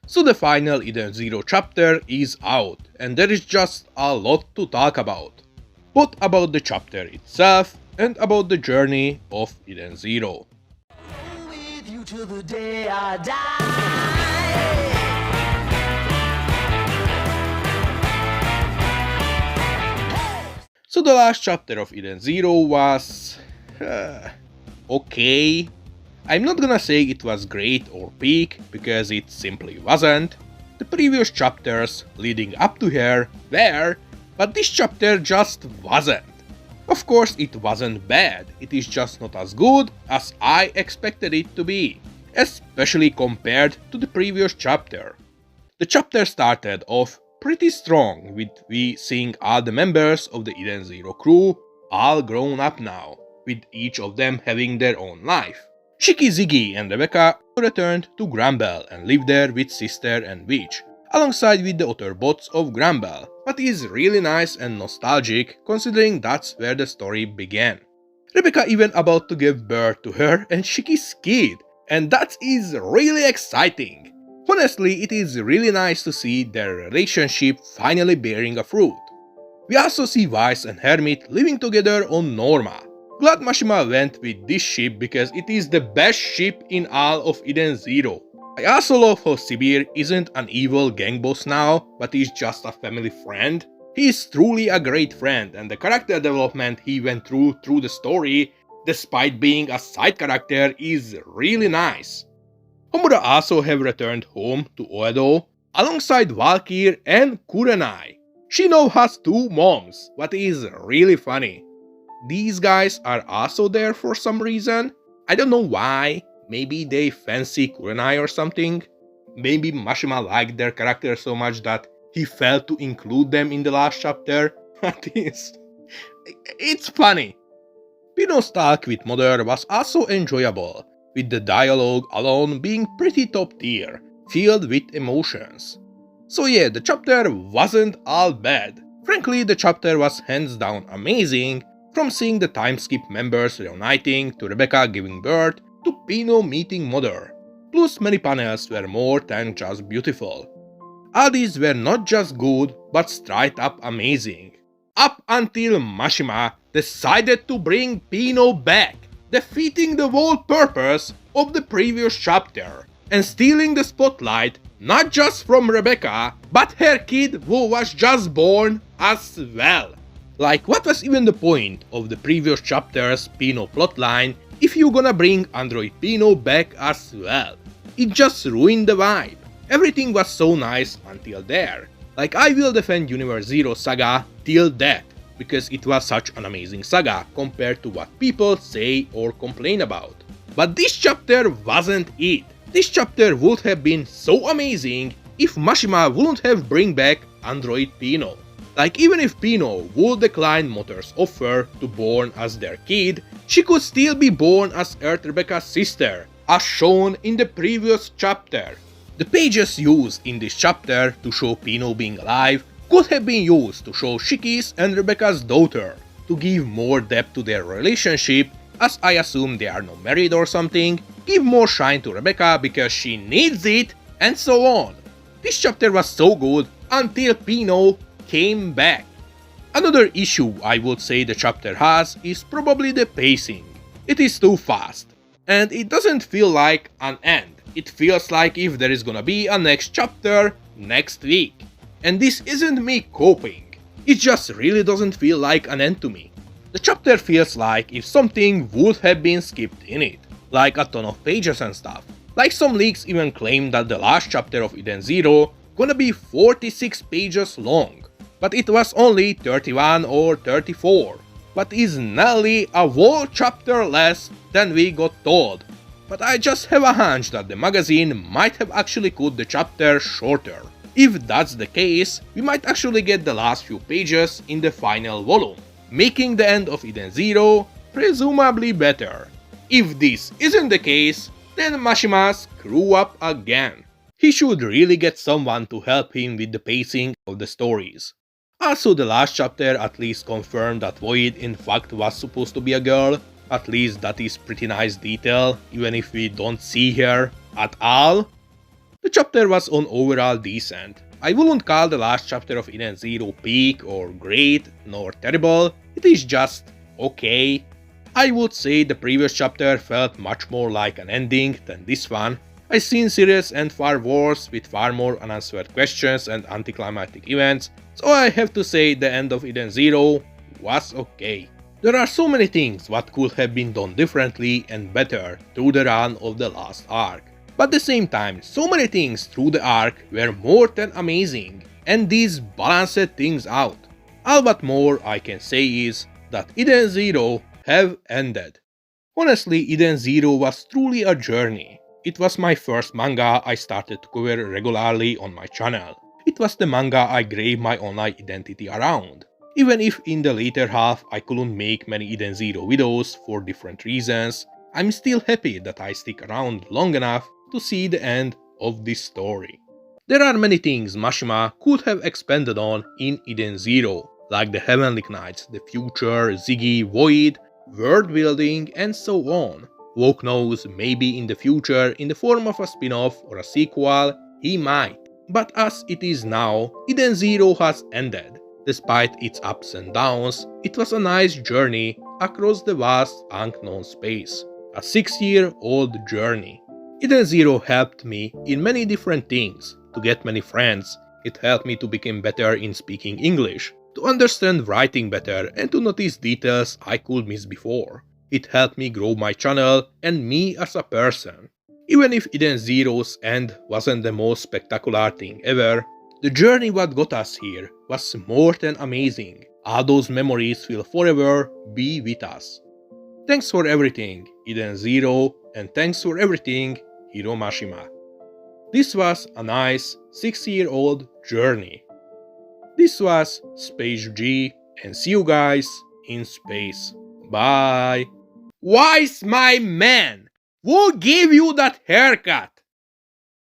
So the final Eden Zero chapter is out, and there is just a lot to talk about. Both about the chapter itself and about the journey of Eden Zero. With you till the day I die. So the last chapter of Eden Zero was... okay. I'm not gonna say it was great or peak, because it simply wasn't. The previous chapters leading up to here were, but this chapter just wasn't. Of course it wasn't bad, it is just not as good as I expected it to be, especially compared to the previous chapter. The chapter started off pretty strong, with we seeing all the members of the Eden Zero crew all grown up now, with each of them having their own life. Shiki, Ziggy and Rebecca returned to Granbell and lived there with Sister and Witch, alongside with the other bots of Granbell, but is really nice and nostalgic considering that's where the story began. Rebecca even about to give birth to her and Shiki's kid, and that is really exciting. Honestly, it is really nice to see their relationship finally bearing a fruit. We also see Weiss and Hermit living together on Norma. Glad Mashima went with this ship because it is the best ship in all of Eden Zero. I also love how Sibir isn't an evil gang boss now, but is just a family friend. He is truly a great friend, and the character development he went through the story, despite being a side character, is really nice. Homura also have returned home to Oedo alongside Valkyr and Kurenai. She now has two moms, what is really funny. These guys are also there for some reason. I don't know why. Maybe they fancy Kurenai or something. Maybe Mashima liked their character so much that he failed to include them in the last chapter. It's funny. Pino's talk with Mother was also enjoyable, with the dialogue alone being pretty top tier, filled with emotions. So yeah, the chapter wasn't all bad. Frankly, the chapter was hands down amazing, from seeing the time skip members reuniting, to Rebecca giving birth, to Pino meeting Mother. Plus many panels were more than just beautiful. All these were not just good, but straight up amazing. Up until Mashima decided to bring Pino back, defeating the whole purpose of the previous chapter, and stealing the spotlight not just from Rebecca, but her kid who was just born as well. Like, what was even the point of the previous chapter's Pino plotline if you gonna bring Android Pino back as well? It just ruined the vibe. Everything was so nice until there. Like, I will defend Universe Zero saga till death, because it was such an amazing saga compared to what people say or complain about. But this chapter wasn't it. This chapter would have been so amazing if Mashima wouldn't have bring back Android Pino. Like, even if Pino would decline Mother's offer to born as their kid, she could still be born as Earth Rebecca's sister, as shown in the previous chapter. The pages used in this chapter to show Pino being alive could have been used to show Shiki's and Rebecca's daughter, to give more depth to their relationship, as I assume they are not married or something, give more shine to Rebecca because she needs it, and so on. This chapter was so good until Pino came back. Another issue I would say the chapter has is probably the pacing. It is too fast, and it doesn't feel like an end. It feels like if there is gonna be a next chapter next week. And this isn't me coping, it just really doesn't feel like an end to me. The chapter feels like if something would have been skipped in it, like a ton of pages and stuff. Like, some leaks even claim that the last chapter of Eden Zero gonna be 46 pages long, but it was only 31 or 34, but is nearly a whole chapter less than we got told. But I just have a hunch that the magazine might have actually cut the chapter shorter. If that's the case, we might actually get the last few pages in the final volume, making the end of Eden Zero presumably better. If this isn't the case, then Mashima screw up again. He should really get someone to help him with the pacing of the stories. Also, the last chapter at least confirmed that Void in fact was supposed to be a girl. At least that is pretty nice detail, even if we don't see her at all. The chapter was on overall decent. I wouldn't call the last chapter of Eden Zero peak or great nor terrible, it is just okay. I would say the previous chapter felt much more like an ending than this one. I seen series end far worse with far more unanswered questions and anticlimactic events, so I have to say the end of Eden Zero was okay. There are so many things what could have been done differently and better through the run of the last arc. But at the same time, so many things through the arc were more than amazing, and these balanced things out. All but more I can say is that Eden Zero have ended. Honestly, Eden Zero was truly a journey. It was my first manga I started to cover regularly on my channel. It was the manga I gave my online identity around. Even if in the later half I couldn't make many Eden Zero videos for different reasons, I'm still happy that I stick around long enough to see the end of this story. There are many things Mashima could have expanded on in Eden Zero, like the Heavenly Knights, the future, Ziggy, Void, world building, and so on. Woke knows, maybe in the future, in the form of a spin-off or a sequel, he might. But as it is now, Eden Zero has ended. Despite its ups and downs, it was a nice journey across the vast unknown space. A 6-year-old journey. Eden Zero helped me in many different things. To get many friends, it helped me to become better in speaking English, to understand writing better and to notice details I could miss before. It helped me grow my channel and me as a person. Even if Eden Zero's end wasn't the most spectacular thing ever, the journey what got us here was more than amazing. All those memories will forever be with us. Thanks for everything, Eden Zero, and thanks for everything, Hiro Mashima. This was a nice 6-year-old journey. This was Space G, and see you guys in space. Bye. Wise my man, who gave you that haircut?